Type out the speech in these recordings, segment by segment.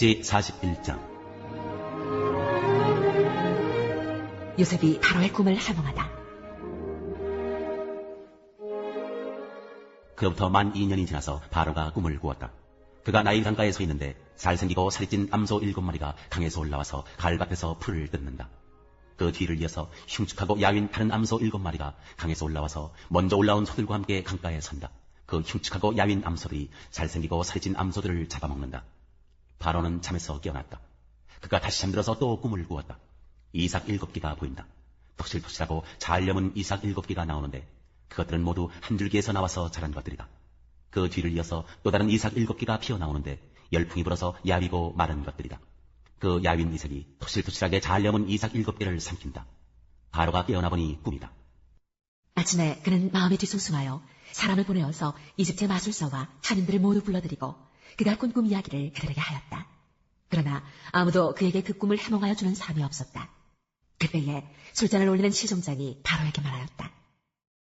제41장. 요셉이 바로의 꿈을 해몽하다. 그로부터 만 2년이 지나서 바로가 꿈을 꾸었다. 그가 나일 강가에 서 있는데 잘생기고 살이 찐 암소 7마리가 강에서 올라와서 갈밭에서 풀을 뜯는다. 그 뒤를 이어서 흉측하고 야윈 다른 암소 7마리가 강에서 올라와서 먼저 올라온 소들과 함께 강가에 선다. 그 흉측하고 야윈 암소들이 잘생기고 살이 찐 암소들을 잡아먹는다. 바로는 잠에서 깨어났다. 그가 다시 잠들어서 또 꿈을 꾸었다. 이삭 7개가 보인다. 톡실톡실하고 잘 여문 이삭 7개가 나오는데 그것들은 모두 한 줄기에서 나와서 자란 것들이다. 그 뒤를 이어서 또 다른 이삭 7개가 피어나오는데 열풍이 불어서 야위고 마른 것들이다. 그 야윈 이삭이 토실토실하게 잘 여문 이삭 7개를 삼킨다. 바로가 깨어나 보니 꿈이다. 아침에 그는 마음이 뒤숭숭하여 사람을 보내어서 이집트의 마술사와 한인들을 모두 불러들이고 그가 꾼 꿈 이야기를 그들에게 하였다. 그러나 아무도 그에게 그 꿈을 해몽하여 주는 사람이 없었다. 그때에 술잔을 올리는 시종장이 바로에게 말하였다.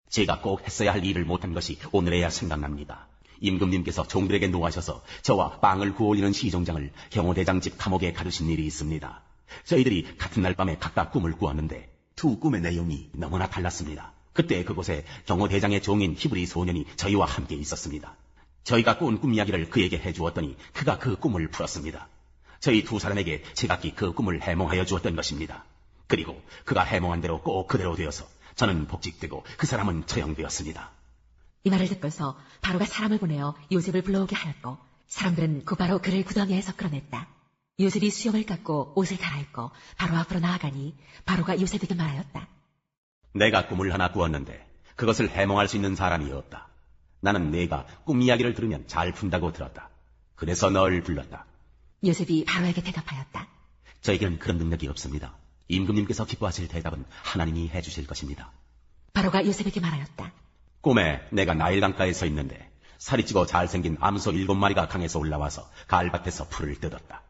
제가 꼭 했어야 할 일을 못한 것이 오늘에야 생각납니다. 임금님께서 종들에게 노하셔서 저와 빵을 구워올리는 시종장을 경호대장 집 감옥에 가두신 일이 있습니다. 저희들이 같은 날 밤에 각각 꿈을 꾸었는데 두 꿈의 내용이 너무나 달랐습니다. 그때 그곳에 경호대장의 종인 히브리 소년이 저희와 함께 있었습니다. 저희가 꾼 꿈 이야기를 그에게 해주었더니 그가 그 꿈을 풀었습니다. 저희 두 사람에게 제각기 그 꿈을 해몽하여 주었던 것입니다. 그리고 그가 해몽한 대로 꼭 그대로 되어서 저는 복직되고 그 사람은 처형되었습니다. 이 말을 듣고서 바로가 사람을 보내어 요셉을 불러오게 하였고 사람들은 곧바로 그를 구덩이에서 끌어냈다. 요셉이 수염을 깎고 옷을 갈아입고 바로 앞으로 나아가니 바로가 요셉에게 말하였다. 내가 꿈을 하나 꾸었는데 그것을 해몽할 수 있는 사람이 없다. 나는 네가 꿈 이야기를 들으면 잘 푼다고 들었다. 그래서 널 불렀다. 요셉이 바로에게 대답하였다. 저에게는 그런 능력이 없습니다. 임금님께서 기뻐하실 대답은 하나님이 해주실 것입니다. 바로가 요셉에게 말하였다. 꿈에 내가 나일 강가에 서 있는데 살이 찌고 잘생긴 암소 7마리가 강에서 올라와서 갈밭에서 풀을 뜯었다.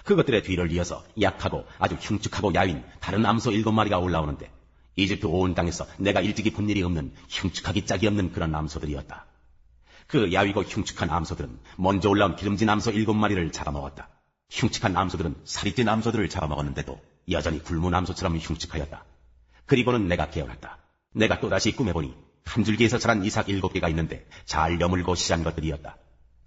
그것들의 뒤를 이어서 약하고 아주 흉측하고 야윈 다른 암소 7마리가 올라오는데 이집트 온 땅에서 내가 일찍이 본 일이 없는 흉측하기 짝이 없는 그런 암소들이었다. 그 야위고 흉측한 암소들은 먼저 올라온 기름진 암소 7마리를 잡아먹었다. 흉측한 암소들은 살이 찐 암소들을 잡아먹었는데도 여전히 굶은 암소처럼 흉측하였다. 그리고는 내가 깨어났다. 내가 또다시 꿈에 보니 한 줄기에서 자란 이삭 7개가 있는데 잘 여물고 시장 것들이었다.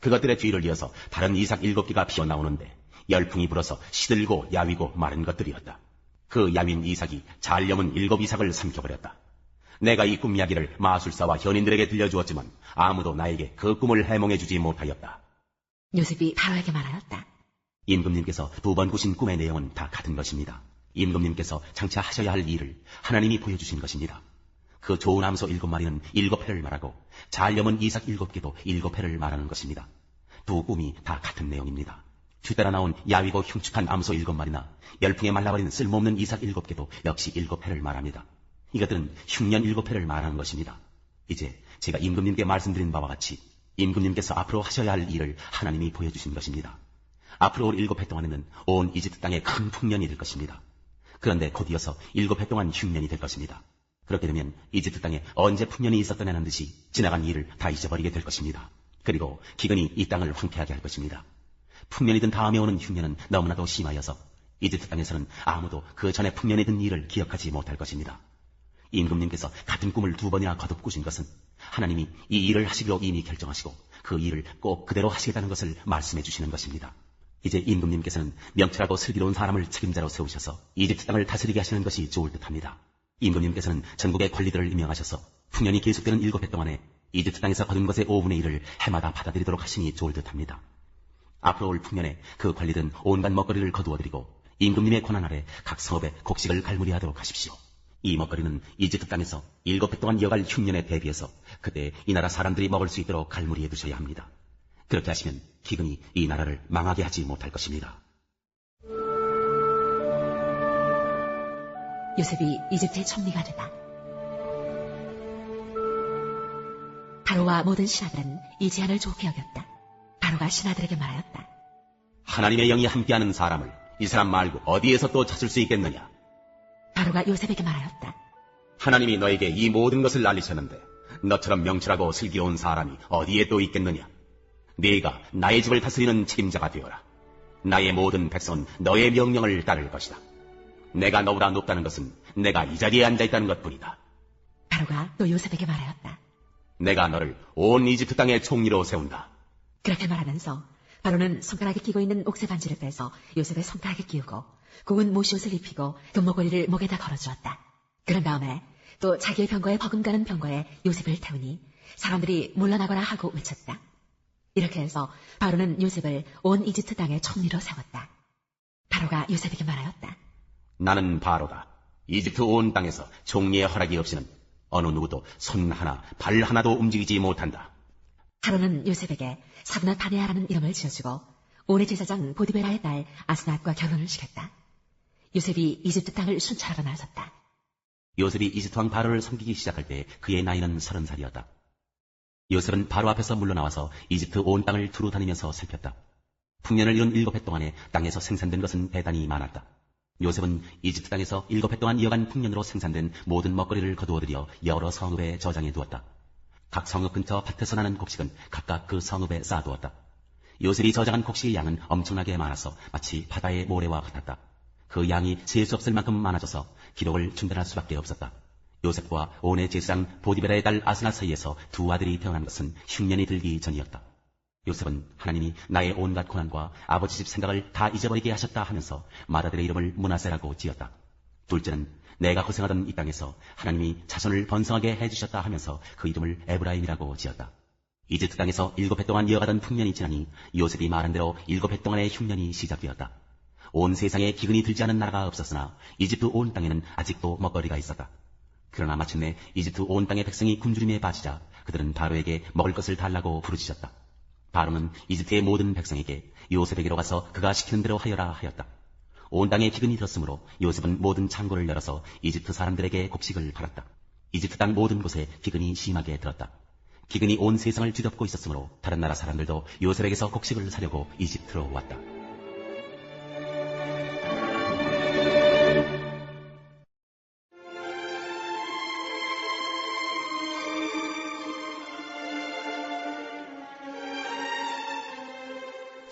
그것들의 뒤를 이어서 다른 이삭 7개가 피어나오는데 열풍이 불어서 시들고 야위고 마른 것들이었다. 그 야윈 이삭이 잘 여문 7 이삭을 삼켜버렸다. 내가 이 꿈 이야기를 마술사와 현인들에게 들려주었지만 아무도 나에게 그 꿈을 해몽해주지 못하였다. 요셉이 바로에게 말하였다. 임금님께서 두 번 꾸신 꿈의 내용은 다 같은 것입니다. 임금님께서 장차 하셔야 할 일을 하나님이 보여주신 것입니다. 그 좋은 암소 7마리는 7회를 말하고 잘 여문 이삭 7개도 7회를 말하는 것입니다. 두 꿈이 다 같은 내용입니다. 뒤따라 나온 야위고 흉측한 암소 7마리나 열풍에 말라버린 쓸모없는 이삭 7개도 역시 7회를 말합니다. 이것들은 흉년 7회를 말하는 것입니다. 이제 제가 임금님께 말씀드린 바와 같이 임금님께서 앞으로 하셔야 할 일을 하나님이 보여주신 것입니다. 앞으로 올 7회 동안에는 온 이집트 땅에 큰 풍년이 될 것입니다. 그런데 곧 이어서 7회 동안 흉년이 될 것입니다. 그렇게 되면 이집트 땅에 언제 풍년이 있었더냐는 듯이 지나간 일을 다 잊어버리게 될 것입니다. 그리고 기근이 이 땅을 황폐하게 할 것입니다. 풍년이든 다음에 오는 흉년은 너무나도 심하여서 이집트 땅에서는 아무도 그 전에 풍년에 든 일을 기억하지 못할 것입니다. 임금님께서 같은 꿈을 2번이나 거듭 꾸신 것은 하나님이 이 일을 하시기로 이미 결정하시고 그 일을 꼭 그대로 하시겠다는 것을 말씀해 주시는 것입니다. 이제 임금님께서는 명철하고 슬기로운 사람을 책임자로 세우셔서 이집트 땅을 다스리게 하시는 것이 좋을 듯합니다. 임금님께서는 전국의 관리들을 임명하셔서 풍년이 계속되는 7회 동안에 이집트 땅에서 거둔 것의 5분의 1을 해마다 받아들이도록 하시니 좋을 듯합니다. 앞으로 올 풍년에 그 관리들은 온갖 먹거리를 거두어드리고 임금님의 권한 아래 각 성읍에 곡식을 갈무리하도록 하십시오. 이 먹거리는 이집트 땅에서 7회 동안 이어갈 흉년에 대비해서 그때 이 나라 사람들이 먹을 수 있도록 갈무리해 두셔야 합니다. 그렇게 하시면 기근이 이 나라를 망하게 하지 못할 것입니다. 요셉이 이집트의 총리가 되다. 바로와 모든 신하들은 이 제안을 좋게 여겼다. 바로가 신하들에게 말하였다. 하나님의 영이 함께하는 사람을 이 사람 말고 어디에서 또 찾을 수 있겠느냐? 바로가 요셉에게 말하였다. 하나님이 너에게 이 모든 것을 알리셨는데 너처럼 명철하고 슬기로운 사람이 어디에 또 있겠느냐? 네가 나의 집을 다스리는 책임자가 되어라. 나의 모든 백성은 너의 명령을 따를 것이다. 내가 너보다 높다는 것은 내가 이 자리에 앉아있다는 것뿐이다. 바로가 또 요셉에게 말하였다. 내가 너를 온 이집트 땅의 총리로 세운다. 그렇게 말하면서 바로는 손가락에 끼고 있는 옥새 반지를 빼서 요셉의 손가락에 끼우고 고운 모시옷을 입히고 금목걸이를 목에다 걸어주었다. 그런 다음에 또 자기의 병거에 버금가는 병거에 요셉을 태우니 사람들이 물러나거나 하고 외쳤다. 이렇게 해서 바로는 요셉을 온 이집트 땅의 총리로 세웠다. 바로가 요셉에게 말하였다. 나는 바로다. 이집트 온 땅에서 총리의 허락이 없이는 어느 누구도 손 하나, 발 하나도 움직이지 못한다. 바로는 요셉에게 사브낫 바네아라는 이름을 지어주고 온의 제사장 보디베라의 딸 아스낫과 결혼을 시켰다. 요셉이 이집트 땅을 순찰하러 나섰다. 요셉이 이집트 왕 바로를 섬기기 시작할 때 그의 나이는 30살이었다. 요셉은 바로 앞에서 물러나와서 이집트 온 땅을 두루 다니면서 살폈다. 풍년을 이룬 7해 동안에 땅에서 생산된 것은 대단히 많았다. 요셉은 이집트 땅에서 7해 동안 이어간 풍년으로 생산된 모든 먹거리를 거두어들여 여러 성읍에 저장해 두었다. 각 성읍 근처 밭에서 나는 곡식은 각각 그 성읍에 쌓아두었다. 요셉이 저장한 곡식의 양은 엄청나게 많아서 마치 바다의 모래와 같았다. 그 양이 셀 수 없을 만큼 많아져서 기록을 중단할 수밖에 없었다. 요셉과 온의 제사장 보디베라의 딸 아스낫 사이에서 두 아들이 태어난 것은 흉년이 들기 전이었다. 요셉은 하나님이 나의 온갖 고난과 아버지 집 생각을 다 잊어버리게 하셨다 하면서 맏아들의 이름을 므낫세라고 지었다. 둘째는 내가 고생하던 이 땅에서 하나님이 자손을 번성하게 해주셨다 하면서 그 이름을 에브라임이라고 지었다. 이집트 땅에서 7해 동안 이어가던 풍년이 지나니 요셉이 말한 대로 7해 동안의 흉년이 시작되었다. 온 세상에 기근이 들지 않은 나라가 없었으나 이집트 온 땅에는 아직도 먹거리가 있었다. 그러나 마침내 이집트 온 땅의 백성이 굶주림에 빠지자 그들은 바로에게 먹을 것을 달라고 부르짖었다. 바로는 이집트의 모든 백성에게 요셉에게로 가서 그가 시키는 대로 하여라 하였다. 온 땅에 기근이 들었으므로 요셉은 모든 창고를 열어서 이집트 사람들에게 곡식을 팔았다. 이집트 땅 모든 곳에 기근이 심하게 들었다. 기근이 온 세상을 뒤덮고 있었으므로 다른 나라 사람들도 요셉에게서 곡식을 사려고 이집트로 왔다.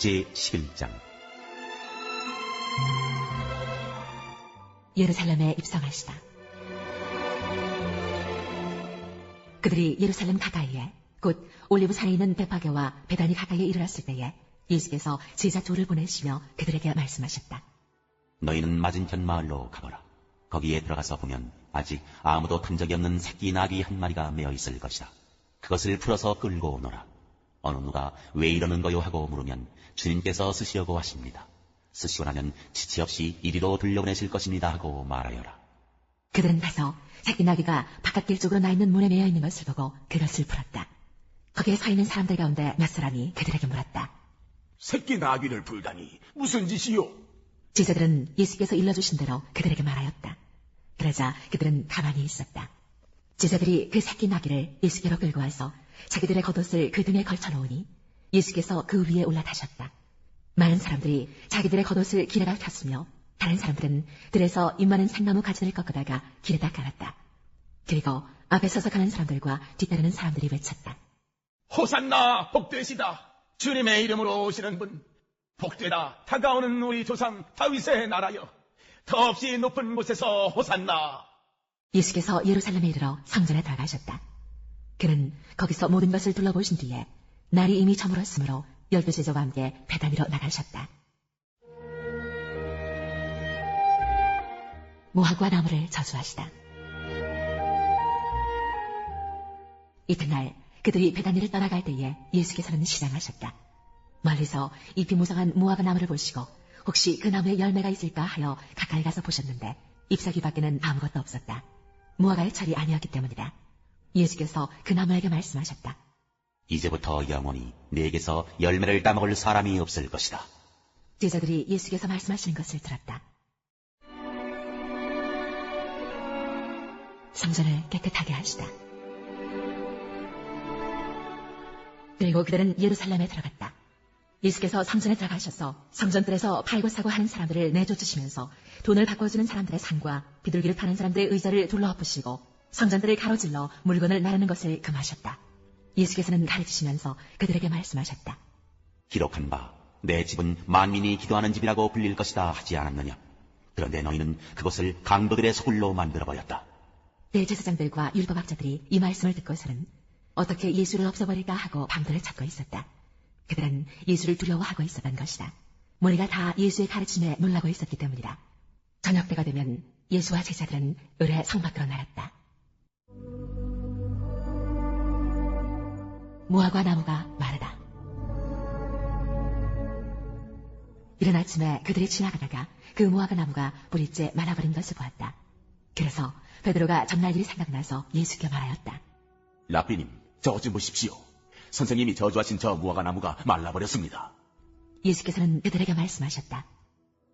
제11장 예루살렘에 입성하시다. 그들이 예루살렘 가까이에 곧 올리브산에 있는 베파게와 베다니 가까이에 이르렀을 때에 예수께서 제자 둘을 보내시며 그들에게 말씀하셨다. 너희는 맞은편 마을로 가거라. 거기에 들어가서 보면 아직 아무도 탄 적이 없는 새끼 나귀 한 마리가 매어 있을 것이다. 그것을 풀어서 끌고 오너라. 어느 누가 왜 이러는 거요 하고 물으면 주님께서 쓰시려고 하십니다. 쓰시고 나면 지체 없이 이리로 들려보내실 것입니다 하고 말하여라. 그들은 가서 새끼 나귀가 바깥길 쪽으로 나 있는 문에 매여 있는 것을 보고 그것을 풀었다. 거기에 서 있는 사람들 가운데 몇 사람이 그들에게 물었다. 새끼 나귀를 풀다니 무슨 짓이요? 제자들은 예수께서 일러주신 대로 그들에게 말하였다. 그러자 그들은 가만히 있었다. 제자들이 그 새끼 나귀를 예수께로 끌고 와서 자기들의 겉옷을 그 등에 걸쳐놓으니 예수께서 그 위에 올라타셨다. 많은 사람들이 자기들의 겉옷을 길에다 폈으며 다른 사람들은 들에서 잎 많은 생나무 가지를 꺾어다가 길에다 깔았다. 그리고 앞에 서서 가는 사람들과 뒤따르는 사람들이 외쳤다. 호산나 복되시다. 주님의 이름으로 오시는 분. 복되다. 다가오는 우리 조상 다윗의 나라여. 더없이 높은 곳에서 호산나. 예수께서 예루살렘에 이르러 성전에 들어가셨다. 그는 거기서 모든 것을 둘러보신 뒤에 날이 이미 저물었으므로 12 제자와 함께 베다니로 나가셨다. 무화과 나무를 저주하시다. 이튿날 그들이 베다니를 떠나갈 때에 예수께서는 시장하셨다. 멀리서 잎이 무성한 무화과 나무를 보시고 혹시 그 나무에 열매가 있을까 하여 가까이 가서 보셨는데 잎사귀 밖에는 아무것도 없었다. 무화과의 철이 아니었기 때문이다. 예수께서 그 나무에게 말씀하셨다. 이제부터 영원히 내게서 열매를 따먹을 사람이 없을 것이다. 제자들이 예수께서 말씀하시는 것을 들었다. 성전을 깨끗하게 하시다. 그리고 그들은 예루살렘에 들어갔다. 예수께서 성전에 들어가셔서 성전들에서 팔고 사고 하는 사람들을 내쫓으시면서 돈을 바꿔주는 사람들의 상과 비둘기를 파는 사람들의 의자를 둘러엎으시고 성전들을 가로질러 물건을 나르는 것을 금하셨다. 예수께서는 가르치시면서 그들에게 말씀하셨다. 기록한 바 내 집은 만민이 기도하는 집이라고 불릴 것이다 하지 않았느냐? 그런데 너희는 그것을 강도들의 소굴로 만들어버렸다. 대제사장들과 율법학자들이 이 말씀을 듣고서는 어떻게 예수를 없애버릴까 하고 방도를 찾고 있었다. 그들은 예수를 두려워하고 있었던 것이다. 무리가 다 예수의 가르침에 놀라고 있었기 때문이다. 저녁 때가 되면 예수와 제자들은 을의 성 밖으로 나갔다. 무화과 나무가 마르다. 이른 아침에 그들이 지나가다가 그 무화과 나무가 뿌리째 말아버린 것을 보았다. 그래서 베드로가 전날 일이 생각나서 예수께 말하였다. 라삐님, 저 좀 보십시오. 선생님이 저주하신 저 무화과 나무가 말라버렸습니다. 예수께서는 그들에게 말씀하셨다.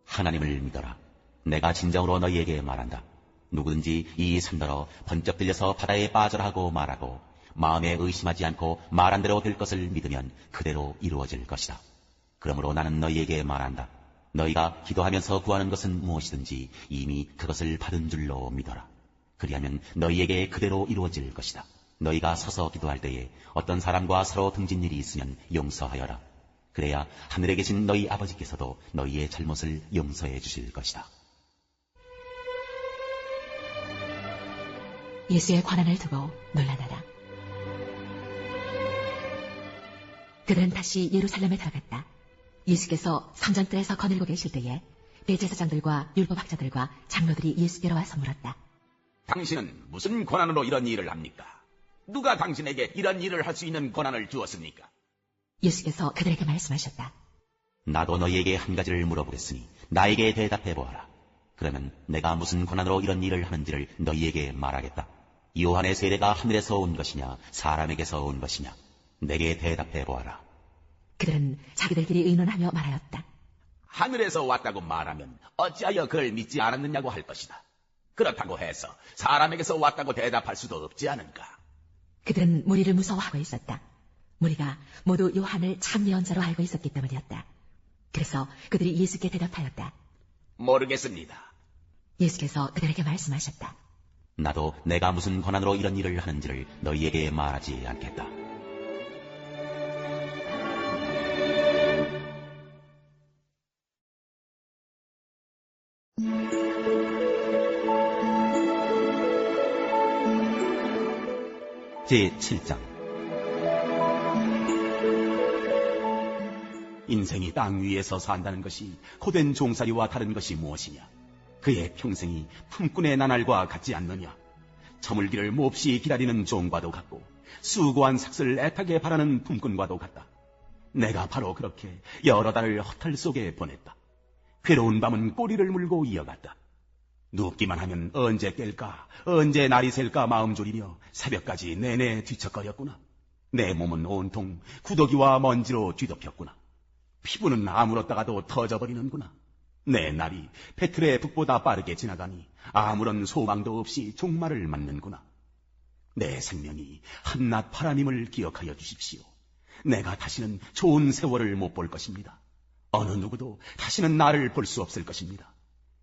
하나님을 믿어라. 내가 진정으로 너희에게 말한다. 누구든지 이 산더러 번쩍 들려서 바다에 빠져라 하고 말하고 마음에 의심하지 않고 말한 대로 될 것을 믿으면 그대로 이루어질 것이다. 그러므로 나는 너희에게 말한다. 너희가 기도하면서 구하는 것은 무엇이든지 이미 그것을 받은 줄로 믿어라. 그리하면 너희에게 그대로 이루어질 것이다. 너희가 서서 기도할 때에 어떤 사람과 서로 등진 일이 있으면 용서하여라. 그래야 하늘에 계신 너희 아버지께서도 너희의 잘못을 용서해 주실 것이다. 예수의 권한을 두고 놀라나다. 그들은 다시 예루살렘에 들어갔다. 예수께서 성전뜰에서 거닐고 계실 때에 대제사장들과 율법학자들과 장로들이 예수께로 와서 물었다. 당신은 무슨 권한으로 이런 일을 합니까? 누가 당신에게 이런 일을 할 수 있는 권한을 주었습니까? 예수께서 그들에게 말씀하셨다. 나도 너희에게 한 가지를 물어보겠으니 나에게 대답해 보아라. 그러면 내가 무슨 권한으로 이런 일을 하는지를 너희에게 말하겠다. 요한의 세례가 하늘에서 온 것이냐 사람에게서 온 것이냐? 내게 대답해 보아라. 그들은 자기들끼리 의논하며 말하였다. 하늘에서 왔다고 말하면 어찌하여 그를 믿지 않았느냐고 할 것이다. 그렇다고 해서 사람에게서 왔다고 대답할 수도 없지 않은가? 그들은 무리를 무서워하고 있었다. 무리가 모두 요한을 참 예언자로 알고 있었기 때문이었다. 그래서 그들이 예수께 대답하였다. 모르겠습니다. 예수께서 그들에게 말씀하셨다. 나도 내가 무슨 권한으로 이런 일을 하는지를 너희에게 말하지 않겠다. 제7장 인생이 땅 위에서 산다는 것이 고된 종살이와 다른 것이 무엇이냐? 그의 평생이 품꾼의 나날과 같지 않느냐? 저물기를 몹시 기다리는 종과도 같고 수고한 삭슬 애타게 바라는 품꾼과도 같다. 내가 바로 그렇게 여러 달을 허탈 속에 보냈다. 괴로운 밤은 꼬리를 물고 이어갔다. 눕기만 하면 언제 깰까, 언제 날이 셀까 마음 졸이며 새벽까지 내내 뒤척거렸구나. 내 몸은 온통 구더기와 먼지로 뒤덮였구나. 피부는 아물었다가도 터져버리는구나. 내 날이 배틀의 북보다 빠르게 지나가니 아무런 소망도 없이 종말을 맞는구나. 내 생명이 한낱 파라님을 기억하여 주십시오. 내가 다시는 좋은 세월을 못 볼 것입니다. 어느 누구도 다시는 나를 볼 수 없을 것입니다.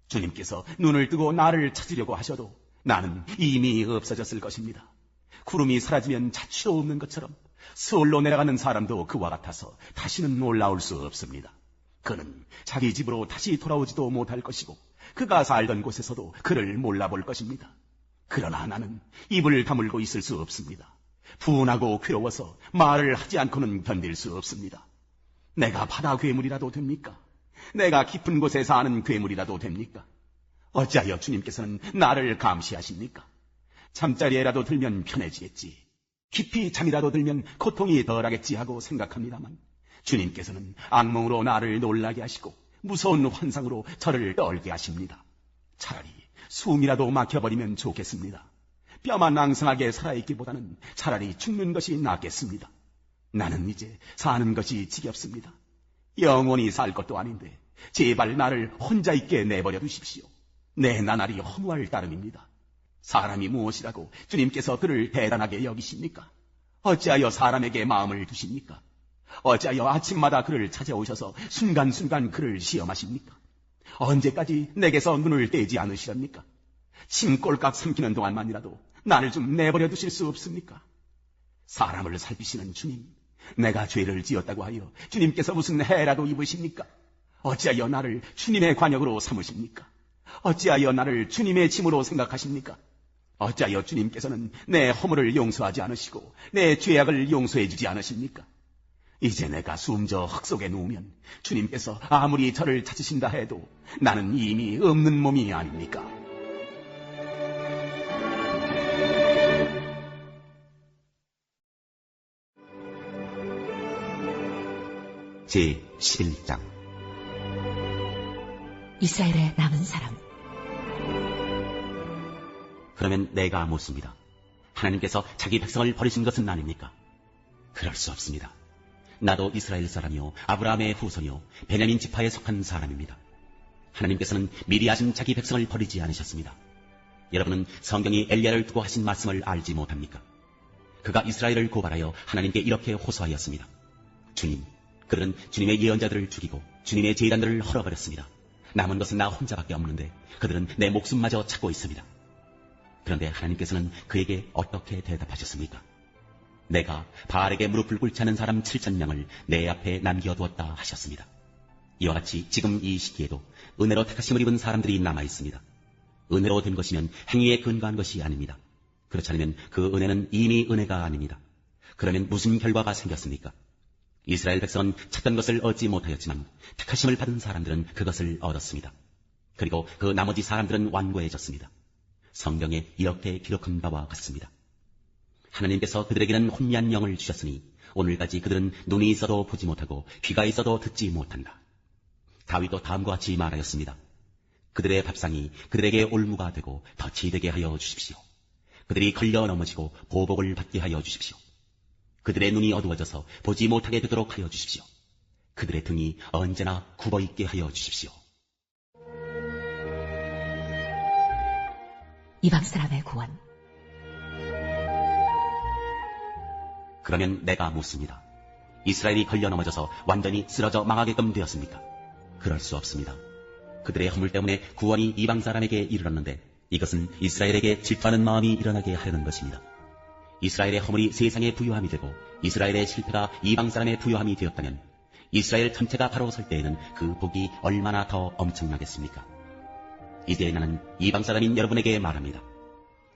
주님께서 눈을 뜨고 나를 찾으려고 하셔도 나는 이미 없어졌을 것입니다. 구름이 사라지면 자취도 없는 것처럼 서울로 내려가는 사람도 그와 같아서 다시는 올라올 수 없습니다. 그는 자기 집으로 다시 돌아오지도 못할 것이고 그가 살던 곳에서도 그를 몰라볼 것입니다. 그러나 나는 입을 다물고 있을 수 없습니다. 분하고 괴로워서 말을 하지 않고는 견딜 수 없습니다. 내가 바다 괴물이라도 됩니까? 내가 깊은 곳에 사는 괴물이라도 됩니까? 어찌하여 주님께서는 나를 감시하십니까? 잠자리에라도 들면 편해지겠지. 깊이 잠이라도 들면 고통이 덜하겠지 하고 생각합니다만 주님께서는 악몽으로 나를 놀라게 하시고 무서운 환상으로 저를 떨게 하십니다. 차라리 숨이라도 막혀버리면 좋겠습니다. 뼈만 앙상하게 살아있기보다는 차라리 죽는 것이 낫겠습니다. 나는 이제 사는 것이 지겹습니다. 영원히 살 것도 아닌데 제발 나를 혼자 있게 내버려 두십시오. 내 나날이 허무할 따름입니다. 사람이 무엇이라고 주님께서 그를 대단하게 여기십니까? 어찌하여 사람에게 마음을 두십니까? 어찌하여 아침마다 그를 찾아오셔서 순간순간 그를 시험하십니까? 언제까지 내게서 눈을 떼지 않으시렵니까? 침 꼴깍 삼키는 동안만이라도 나를 좀 내버려 두실 수 없습니까? 사람을 살피시는 주님, 내가 죄를 지었다고 하여 주님께서 무슨 해라도 입으십니까? 어찌하여 나를 주님의 관역으로 삼으십니까? 어찌하여 나를 주님의 짐으로 생각하십니까? 어찌하여 주님께서는 내 허물을 용서하지 않으시고 내 죄악을 용서해 주지 않으십니까? 이제 내가 숨져 흙 속에 누우면 주님께서 아무리 저를 찾으신다 해도 나는 이미 없는 몸이 아닙니까? 제 11장 이스라엘의 남은 사람. 그러면 내가 묻습니다. 하나님께서 자기 백성을 버리신 것은 아닙니까? 그럴 수 없습니다. 나도 이스라엘 사람이요 아브라함의 후손이요 베냐민 지파에 속한 사람입니다. 하나님께서는 미리 하신 자기 백성을 버리지 않으셨습니다. 여러분은 성경이 엘리야를 두고 하신 말씀을 알지 못합니까? 그가 이스라엘을 고발하여 하나님께 이렇게 호소하였습니다. 주님, 그들은 주님의 예언자들을 죽이고 주님의 제단들을 헐어버렸습니다. 남은 것은 나 혼자밖에 없는데 그들은 내 목숨마저 찾고 있습니다. 그런데 하나님께서는 그에게 어떻게 대답하셨습니까? 내가 바알에게 무릎을 꿇지 않은 사람 7,000명을 내 앞에 남겨두었다 하셨습니다. 이와 같이 지금 이 시기에도 은혜로 택하심을 입은 사람들이 남아있습니다. 은혜로 된 것이면 행위에 근거한 것이 아닙니다. 그렇지 않으면 그 은혜는 이미 은혜가 아닙니다. 그러면 무슨 결과가 생겼습니까? 이스라엘 백성은 찾던 것을 얻지 못하였지만 택하심을 받은 사람들은 그것을 얻었습니다. 그리고 그 나머지 사람들은 완고해졌습니다. 성경에 이렇게 기록한 바와 같습니다. 하나님께서 그들에게는 혼미한 영을 주셨으니 오늘까지 그들은 눈이 있어도 보지 못하고 귀가 있어도 듣지 못한다. 다윗도 다음과 같이 말하였습니다. 그들의 밥상이 그들에게 올무가 되고 덫이 되게 하여 주십시오. 그들이 걸려 넘어지고 보복을 받게 하여 주십시오. 그들의 눈이 어두워져서 보지 못하게 되도록 하여 주십시오. 그들의 등이 언제나 굽어있게 하여 주십시오. 이방 사람의 구원. 그러면 내가 묻습니다. 이스라엘이 걸려 넘어져서 완전히 쓰러져 망하게끔 되었습니까? 그럴 수 없습니다. 그들의 허물 때문에 구원이 이방 사람에게 이르렀는데 이것은 이스라엘에게 질투하는 마음이 일어나게 하려는 것입니다. 이스라엘의 허물이 세상의 부요함이 되고 이스라엘의 실패가 이방 사람의 부요함이 되었다면 이스라엘 전체가 바로 설 때에는 그 복이 얼마나 더 엄청나겠습니까? 이제 나는 이방 사람인 여러분에게 말합니다.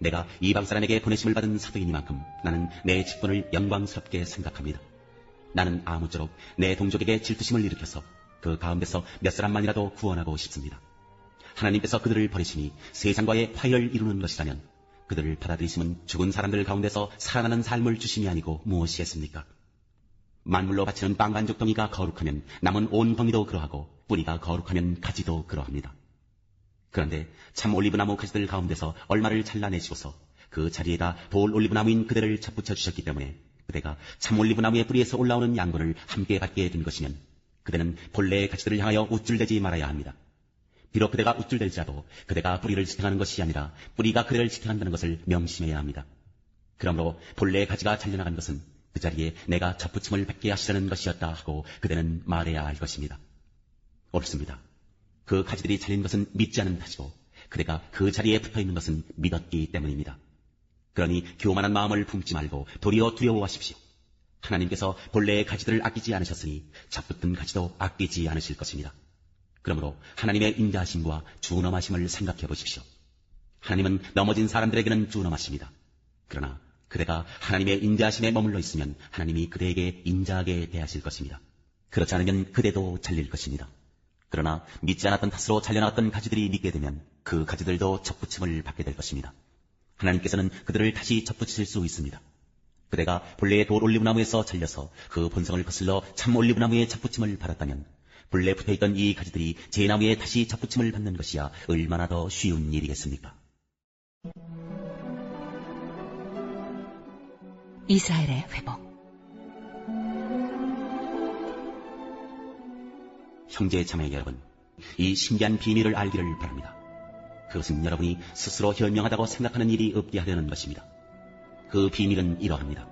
내가 이방 사람에게 보내심을 받은 사도이니만큼 나는 내 직분을 영광스럽게 생각합니다. 나는 아무쪼록 내 동족에게 질투심을 일으켜서 그 가운데서 몇 사람만이라도 구원하고 싶습니다. 하나님께서 그들을 버리시니 세상과의 화해를 이루는 것이라면 그들을 받아들이시면 죽은 사람들 가운데서 살아나는 삶을 주심이 아니고 무엇이겠습니까? 만물로 바치는 빵 반죽 덩이가 거룩하면 남은 온 덩이도 그러하고 뿌리가 거룩하면 가지도 그러합니다. 그런데 참 올리브나무 가지들 가운데서 얼마를 잘라내시고서 그 자리에다 돌 올리브나무인 그대를 접붙여 주셨기 때문에 그대가 참 올리브나무의 뿌리에서 올라오는 양분을 함께 받게 된 것이면 그대는 본래의 가지들을 향하여 우쭐대지 말아야 합니다. 비록 그대가 우쭐댈지라도 그대가 뿌리를 지탱하는 것이 아니라 뿌리가 그대를 지탱한다는 것을 명심해야 합니다. 그러므로 본래의 가지가 잘려나간 것은 그 자리에 내가 접붙임을 받게 하시려는 것이었다 하고 그대는 말해야 할 것입니다. 옳습니다. 그 가지들이 잘린 것은 믿지 않은 탓이고 그대가 그 자리에 붙어있는 것은 믿었기 때문입니다. 그러니 교만한 마음을 품지 말고 도리어 두려워하십시오. 하나님께서 본래의 가지들을 아끼지 않으셨으니 접붙은 가지도 아끼지 않으실 것입니다. 그러므로 하나님의 인자하심과 준엄하심을 생각해 보십시오. 하나님은 넘어진 사람들에게는 준엄하십니다. 그러나 그대가 하나님의 인자하심에 머물러 있으면 하나님이 그대에게 인자하게 대하실 것입니다. 그렇지 않으면 그대도 잘릴 것입니다. 그러나 믿지 않았던 탓으로 잘려나갔던 가지들이 믿게 되면 그 가지들도 접붙임을 받게 될 것입니다. 하나님께서는 그들을 다시 접붙이실 수 있습니다. 그대가 본래의 돌 올리브나무에서 잘려서 그 본성을 거슬러 참 올리브나무의 접붙임을 받았다면 본래 붙어있던 이 가지들이 제 나무에 다시 접붙임을 받는 것이야 얼마나 더 쉬운 일이겠습니까? 이스라엘의 회복. 형제 자매 여러분, 이 신기한 비밀을 알기를 바랍니다. 그것은 여러분이 스스로 현명하다고 생각하는 일이 없게 하려는 것입니다. 그 비밀은 이러합니다.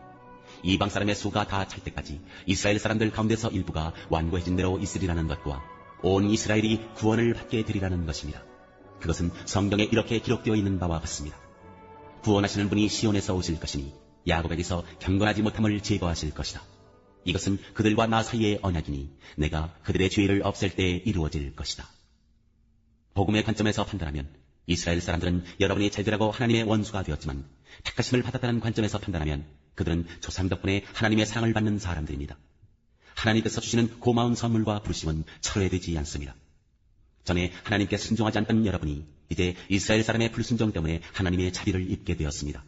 이방 사람의 수가 다 찰 때까지 이스라엘 사람들 가운데서 일부가 완고해진 대로 있으리라는 것과 온 이스라엘이 구원을 받게 되리라는 것입니다. 그것은 성경에 이렇게 기록되어 있는 바와 같습니다. 구원하시는 분이 시온에서 오실 것이니 야곱에게서 경건하지 못함을 제거하실 것이다. 이것은 그들과 나 사이의 언약이니 내가 그들의 죄를 없앨 때 이루어질 것이다. 복음의 관점에서 판단하면 이스라엘 사람들은 여러분이 잘 되라고 하나님의 원수가 되었지만 택하심을 받았다는 관점에서 판단하면 그들은 조상 덕분에 하나님의 사랑을 받는 사람들입니다. 하나님께서 주시는 고마운 선물과 부르심은 철회되지 않습니다. 전에 하나님께 순종하지 않던 여러분이 이제 이스라엘 사람의 불순종 때문에 하나님의 자비를 입게 되었습니다.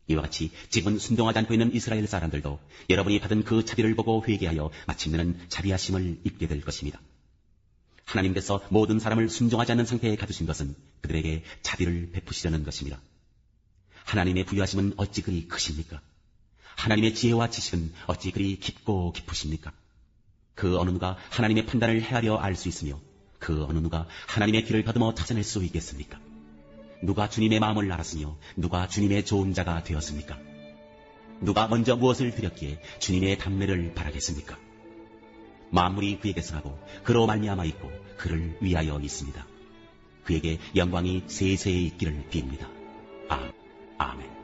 이와 같이 지금 순종하지 않고 있는 이스라엘 사람들도 여러분이 받은 그 자비를 보고 회개하여 마침내는 자비하심을 입게 될 것입니다. 하나님께서 모든 사람을 순종하지 않는 상태에 가두신 것은 그들에게 자비를 베푸시려는 것입니다. 하나님의 부유하심은 어찌 그리 크십니까? 하나님의 지혜와 지식은 어찌 그리 깊고 깊으십니까? 그 어느 누가 하나님의 판단을 헤아려 알 수 있으며 그 어느 누가 하나님의 길을 더듬어 찾아낼 수 있겠습니까? 누가 주님의 마음을 알았으며 누가 주님의 좋은 자가 되었습니까? 누가 먼저 무엇을 드렸기에 주님의 담례를 바라겠습니까? 만물이 그에게서 나고 그로 말미암아 있고 그를 위하여 있습니다. 그에게 영광이 세세에 있기를 빕니다. 아멘.